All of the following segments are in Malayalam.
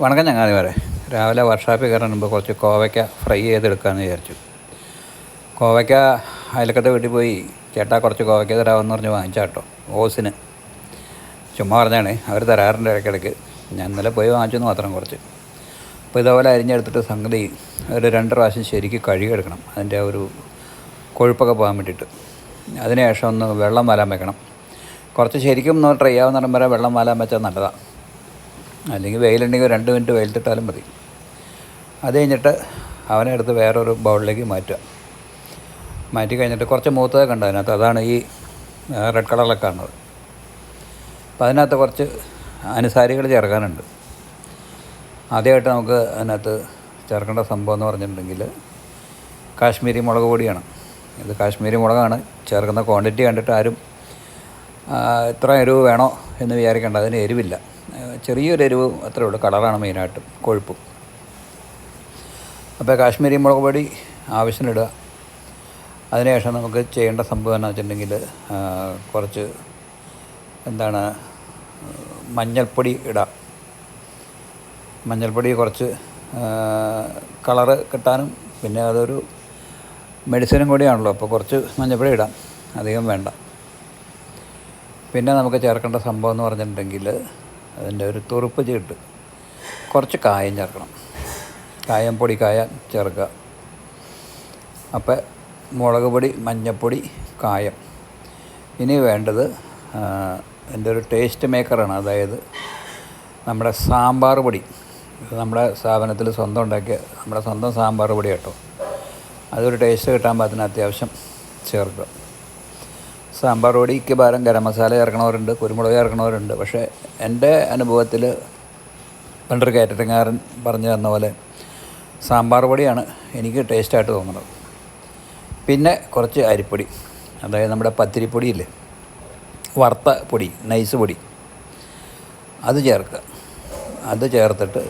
വണക്കം ചങ്ങാതിമാരെ. രാവിലെ വർക്ക്ഷോപ്പിൽ കയറാൻ മുമ്പ് കുറച്ച് കോവയ്ക്ക ഫ്രൈ ചെയ്തെടുക്കാമെന്ന് വിചാരിച്ചു. കോവയ്ക്ക അയൽക്കത്തെ വീട്ടിൽ പോയി ചേട്ടാ കുറച്ച് കോവയ്ക്ക തരാമെന്ന് പറഞ്ഞ് വാങ്ങിച്ചാട്ടോ. ഓസിന് ചുമ്മാ പറഞ്ഞാണ്, അവർ തരാറുണ്ട് ഇടയ്ക്കിടയ്ക്ക്. ഞാൻ ഇന്നലെ പോയി വാങ്ങിച്ചെന്ന് മാത്രം കുറച്ച്. അപ്പോൾ ഇതേപോലെ അരിഞ്ഞെടുത്തിട്ട് സംഗതി ഒരു 2 പ്രാവശ്യം ശരിക്ക് കഴുകിയെടുക്കണം, അതിൻ്റെ ഒരു കൊഴുപ്പൊക്കെ പോകാൻ വേണ്ടിയിട്ട്. അതിനുശേഷം ഒന്ന് വെള്ളം വാലാൻ വെക്കണം. കുറച്ച് ശരിക്കും ഒന്ന് ട്രൈ ആവുന്ന വരെ വെള്ളം വാലാൻ വെച്ചാൽ നല്ലതാണ്. അല്ലെങ്കിൽ വെയിലുണ്ടെങ്കിൽ 2 മിനിറ്റ് വെയിലത്തിട്ടാലും മതി. അത് കഴിഞ്ഞിട്ട് അവനെ എടുത്ത് വേറൊരു ബൗളിലേക്ക് മാറ്റി കഴിഞ്ഞിട്ട് കുറച്ച് മൂത്തതൊക്കെ ഉണ്ട് അതിനകത്ത്. അതാണ് ഈ റെഡ് കളറിലൊക്കെ കാണുന്നത്. അപ്പോൾ അതിനകത്ത് കുറച്ച് അനുസാരികൾ ചേർക്കാനുണ്ട്. ആദ്യമായിട്ട് നമുക്ക് അതിനകത്ത് ചേർക്കേണ്ട സംഭവം എന്ന് പറഞ്ഞിട്ടുണ്ടെങ്കിൽ കാശ്മീരി മുളക് പൊടിയാണ്. ഇത് കാശ്മീരി മുളകാണ്. ചേർക്കുന്ന ക്വാണ്ടിറ്റി കണ്ടിട്ട് ആരും ഇത്ര എരിവ് വേണോ എന്ന് വിചാരിക്കേണ്ട. അതിന് എരിവില്ല, ചെറിയൊരു എരിവ് അത്രേ ഉള്ളൂ. കളറാണ് മെയിനായിട്ടും, കൊഴുപ്പും. അപ്പോൾ കാശ്മീരി മുളക് പൊടി ആവശ്യത്തിനിടുക. അതിനുശേഷം നമുക്ക് ചെയ്യേണ്ട സംഭവം എന്ന് വെച്ചിട്ടുണ്ടെങ്കിൽ കുറച്ച് മഞ്ഞൾപ്പൊടി ഇടാം. മഞ്ഞൾപ്പൊടി കുറച്ച് കളറ് കിട്ടാനും പിന്നെ അതൊരു മെഡിസിനും കൂടിയാണല്ലോ, അപ്പോൾ കുറച്ച് മഞ്ഞൾപ്പൊടി ഇടാം, അധികം വേണ്ട. പിന്നെ നമുക്ക് ചേർക്കേണ്ട സംഭവം എന്ന് പറഞ്ഞിട്ടുണ്ടെങ്കിൽ അതിൻ്റെ ഒരു തുറുപ്പ് ചീട്ട്, കുറച്ച് കായം ചേർക്കണം. കായം ചേർക്കുക. അപ്പോൾ മുളക് പൊടി, മഞ്ഞൾപ്പൊടി, കായം. ഇനി വേണ്ടത് എൻ്റെ ഒരു ടേസ്റ്റ് മേക്കറാണ്, അതായത് നമ്മുടെ സാമ്പാർ പൊടി. നമ്മുടെ സ്ഥാപനത്തിൽ സ്വന്തം ഉണ്ടാക്കിയ നമ്മുടെ സ്വന്തം സാമ്പാർ പൊടി കേട്ടോ. അതൊരു ടേസ്റ്റ് കിട്ടാൻ പാകത്തിന് അത്യാവശ്യം ചേർക്കുക. സാമ്പാർ പൊടിക്ക് പകരം ഗരം മസാല ചേർക്കണവരുണ്ട്, കുരുമുളക് ചേർക്കണവരുണ്ട്. പക്ഷേ എൻ്റെ അനുഭവത്തിൽ പണ്ടൊരു കാറ്ററിംഗുകാരൻ പറഞ്ഞു തന്ന പോലെ സാമ്പാർ പൊടിയാണ് എനിക്ക് ടേസ്റ്റായിട്ട് തോന്നുന്നത്. പിന്നെ കുറച്ച് അരിപ്പൊടി, അതായത് നമ്മുടെ പത്തിരിപ്പൊടിയില്ലേ, വറുത്ത പൊടി, നൈസ് പൊടി, അത് ചേർക്കുക. അത് ചേർത്തിട്ട്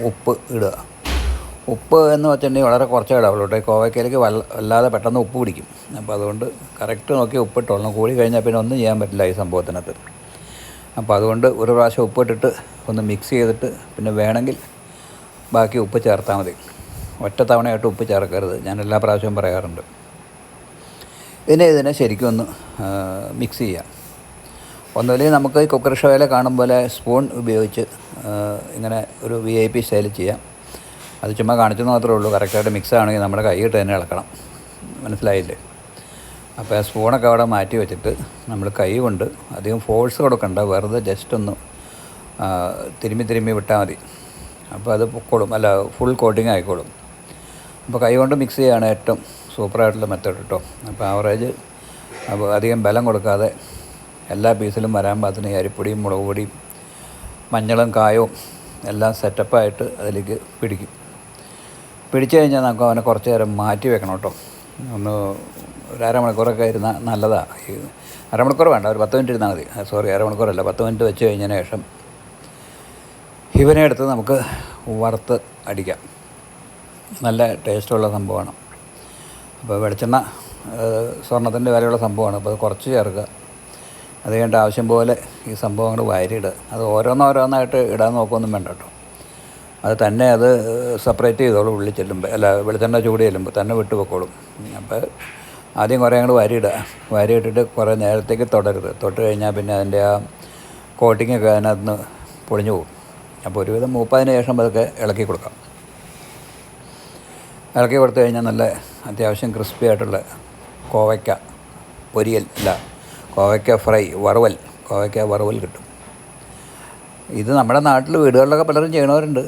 ഉപ്പ് ഇടുക. ഉപ്പ് എന്ന് വെച്ചിട്ടുണ്ടെങ്കിൽ വളരെ കുറച്ചേ ഇടാവുള്ളൂ. കോവയ്ക്കയിലേക്ക് വല്ലാതെ പെട്ടെന്ന് ഉപ്പ് പിടിക്കും. അപ്പോൾ അതുകൊണ്ട് കറക്റ്റ് നോക്കി ഉപ്പിട്ടോളണം. കൂടി കഴിഞ്ഞാൽ പിന്നെ ഒന്നും ചെയ്യാൻ പറ്റില്ല ഈ സംഭവത്തിനകത്ത്. അപ്പോൾ അതുകൊണ്ട് ഒരു പ്രാവശ്യം ഉപ്പിട്ടിട്ട് ഒന്ന് മിക്സ് ചെയ്തിട്ട് പിന്നെ വേണമെങ്കിൽ ബാക്കി ഉപ്പ് ചേർത്താൽ മതി. ഒറ്റ തവണയായിട്ട് ഉപ്പ് ചേർക്കരുത്, ഞാൻ എല്ലാ പ്രാവശ്യവും പറയാറുണ്ട്. ഇതിനെ ശരിക്കും ഒന്ന് മിക്സ് ചെയ്യാം. ഒന്നുമില്ലെങ്കിൽ നമുക്ക് കുക്കർ ഷോയിൽ കാണും പോലെ സ്പൂൺ ഉപയോഗിച്ച് ഇങ്ങനെ ഒരു VIP സ്റ്റൈൽ ചെയ്യാം. അത് ചുമ്മാ കാണിച്ചെന്ന് മാത്രമേ ഉള്ളൂ. കറക്റ്റായിട്ട് മിക്സ് ആണെങ്കിൽ നമ്മുടെ കൈയിട്ട് തന്നെ ഇളക്കണം. മനസ്സിലായില്ലേ? അപ്പോൾ ആ സ്പൂണൊക്കെ അവിടെ മാറ്റി വെച്ചിട്ട് നമ്മൾ കൈ കൊണ്ട് അധികം ഫോഴ്സ് കൊടുക്കണ്ട, വെറുതെ ജസ്റ്റ് ഒന്ന് തിരുമ്മി വിട്ടാൽ മതി. അപ്പോൾ അത് പൊക്കോളും, അല്ല ഫുൾ കോട്ടിങ് ആയിക്കോളും. അപ്പോൾ കൈ കൊണ്ട് മിക്സ് ചെയ്യുകയാണ് ഏറ്റവും സൂപ്പറായിട്ടുള്ള മെത്തേഡ് കേട്ടോ. അപ്പോൾ ആവറേജ് അപ്പോൾ അധികം ബലം കൊടുക്കാതെ എല്ലാ പീസിലും വരാൻ പാകത്തിന് അരിപ്പൊടിയും മുളക് പൊടിയും മഞ്ഞളും കായവും എല്ലാം സെറ്റപ്പായിട്ട് അതിലേക്ക് പിടിച്ചു കഴിഞ്ഞാൽ നമുക്ക് അവനെ കുറച്ച് നേരം മാറ്റി വെക്കണം കേട്ടോ. ഒന്ന് ഒരു അരമണിക്കൂറൊക്കെ ഇരുന്നാൽ നല്ലതാണ്. അരമണിക്കൂർ വേണ്ട, ഒരു 10 മിനിറ്റ് ഇരുന്നാൽ മതി. അരമണിക്കൂറല്ല, 10 മിനിറ്റ് വെച്ച് കഴിഞ്ഞതിന് ശേഷം ഇവനെ എടുത്ത് നമുക്ക് വറുത്ത് അടിക്കാം. നല്ല ടേസ്റ്റുള്ള സംഭവമാണ്. അപ്പോൾ വെളിച്ചെണ്ണ സ്വർണ്ണത്തിൻ്റെ വിലയുള്ള സംഭവമാണ്. അപ്പോൾ അത് കുറച്ച് ചേർക്കുക. അത് കഴിഞ്ഞിട്ട് ആവശ്യം പോലെ ഈ സംഭവം അങ്ങോട്ട് വാരിയിടുക. അത് ഓരോന്നായിട്ട് ഇടാൻ നോക്കുകയൊന്നും വേണ്ട കേട്ടോ. അത് തന്നെ അത് സെപ്പറേറ്റ് ചെയ്തോളും. ഉള്ളിൽ ചെല്ലുമ്പോൾ, അല്ല വെളിച്ചെണ്ണ ചൂട് ചെല്ലുമ്പോൾ തന്നെ വിട്ട് വെക്കോളും. അപ്പോൾ ആദ്യം കുറേ അങ്ങോട്ട് വാരിയിട്ടിട്ട് കുറേ നേരത്തേക്ക് തൊട്ട് കഴിഞ്ഞാൽ പിന്നെ അതിൻ്റെ ആ കോട്ടിങ്ങൊക്കെ അതിനകത്ത് നിന്ന് പൊളിഞ്ഞു പോകും. അപ്പോൾ ഒരുവിധം മൂപ്പതിന് ശേഷം അതൊക്കെ ഇളക്കി കൊടുക്കാം. ഇളക്കി കൊടുത്തു കഴിഞ്ഞാൽ നല്ല അത്യാവശ്യം ക്രിസ്പി ആയിട്ടുള്ള കോവയ്ക്ക പൊരിയൽ, അല്ല കോവയ്ക്ക ഫ്രൈ, കോവയ്ക്ക വറുവൽ കിട്ടും. ഇത് നമ്മുടെ നാട്ടിൽ വീടുകളിലൊക്കെ പലരും ചെയ്യണവരുണ്ട്.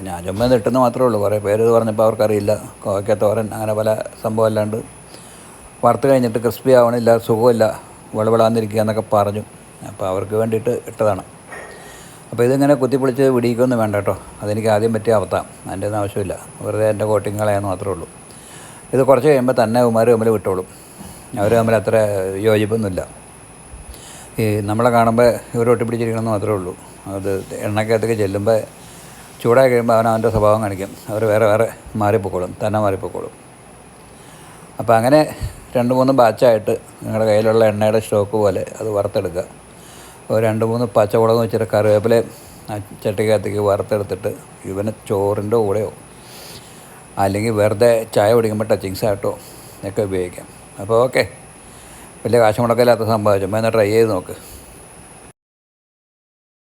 ഞാൻ ചുമ്മാ നെട്ടുന്ന മാത്രമേ ഉള്ളൂ. കുറേ പേര് ഇത് പറഞ്ഞപ്പോൾ അവർക്കറിയില്ല. കോവയ്ക്ക തോരൻ അങ്ങനെ പല സംഭവം അല്ലാണ്ട് വറുത്ത് കഴിഞ്ഞിട്ട് ക്രിസ്പി ആവണില്ല, സുഖമില്ല, വെളവിളാന്നിരിക്കുക എന്നൊക്കെ പറഞ്ഞു. അപ്പോൾ അവർക്ക് വേണ്ടിയിട്ട് ഇട്ടതാണ്. അപ്പോൾ ഇതിങ്ങനെ കുത്തിപ്പൊളിച്ച് പിടിക്കൊന്നും വേണ്ട കേട്ടോ. അതെനിക്ക് ആദ്യം പറ്റിയ അവത്താം, അതിൻ്റെ ഒന്നും ആവശ്യമില്ല. വെറുതെ എൻ്റെ കോട്ടിങ് കളയാന്ന് മാത്രമേ ഉള്ളൂ. ഇത് കുറച്ച് കഴിയുമ്പോൾ തന്നെ ഉമാർ തമ്മിൽ വിട്ടോളും. അവർ തമ്മിൽ അത്ര യോജിപ്പൊന്നുമില്ല. ഈ നമ്മളെ കാണുമ്പോൾ ഇവർ ഒട്ടിപ്പിടിച്ചിരിക്കണമെന്ന് മാത്രമേ ഉള്ളൂ. അത് എണ്ണയ്ക്കകത്തേക്ക് ചെല്ലുമ്പോൾ ചൂടായി കഴിയുമ്പോൾ അവൻ്റെ സ്വഭാവം കാണിക്കും. അവർ വേറെ മാറിപ്പോക്കോളും. അപ്പോൾ അങ്ങനെ 2-3 ബാച്ചായിട്ട് നിങ്ങളുടെ കയ്യിലുള്ള എണ്ണയുടെ സ്റ്റോക്ക് പോലെ അത് വറുത്തെടുക്കുക. ഒരു 2-3 പച്ചമുളക് വെച്ചിട്ട് കറിവേപ്പില ആ ചട്ടിക്കകത്തേക്ക് വറുത്തെടുത്തിട്ട് ഇവന് ചോറിൻ്റെ കൂടെയോ അല്ലെങ്കിൽ വെറുതെ ചായ കുടിക്കുമ്പോൾ ടച്ചിങ്സ് ആയിട്ടോ ഒക്കെ ഉപയോഗിക്കാം. അപ്പോൾ ഓക്കെ, വലിയ കാശ് മുടക്കില്ലാത്ത സംഭവം. ചുമ്മാ ഒന്ന് ട്രൈ ചെയ്ത് നോക്ക്.